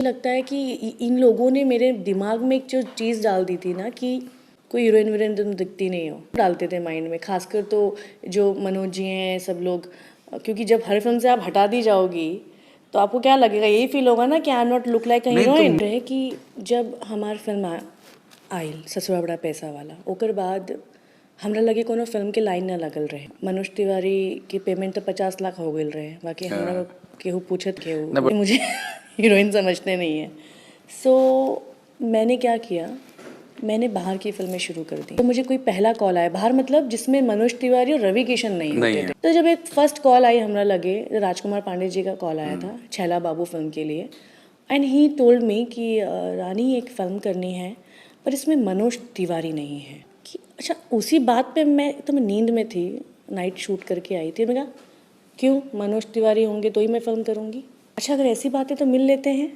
लगता है कि इन लोगों ने मेरे दिमाग में एक जो चीज़ डाल दी थी ना कि कोई हीरोइन वीरोइन तुम दिखती नहीं हो, डालते थे माइंड में, खासकर तो जो मनोज जी हैं सब लोग, क्योंकि जब हर फिल्म से आप हटा दी जाओगी तो आपको क्या लगेगा, यही फील होगा ना कि I am not look like a heroine. है कि जब हमार फिल्म आयल ससुरा बड़ा पैसा वाला, ओकर बाद हमरा लगे कोनो फिल्म के लाइन ना लगल रहे। मनोज तिवारी की पेमेंट तो 50 लाख हो गई रहे, बाकी हमरा केहू पूछत केहू मुझे हीरोइन समझते नहीं है। सो मैंने क्या किया, मैंने बाहर की फिल्में शुरू कर दी। तो मुझे कोई पहला कॉल आया बाहर, मतलब जिसमें मनोज तिवारी और रवि किशन नहीं होते थे। तो जब एक फर्स्ट कॉल आई, हमरा लगे राजकुमार पांडे जी का कॉल आया था छैला बाबू फिल्म के लिए, एंड ही टोल्ड मी कि रानी एक फ़िल्म करनी है पर इसमें मनोज तिवारी नहीं है। कि अच्छा, उसी बात पे मैं नींद में थी, नाइट शूट करके आई थी, मैं कहा क्यों, मनोज तिवारी होंगे तो ही मैं फ़िल्म करूँगी। अच्छा, अगर ऐसी बात है तो मिल लेते हैं।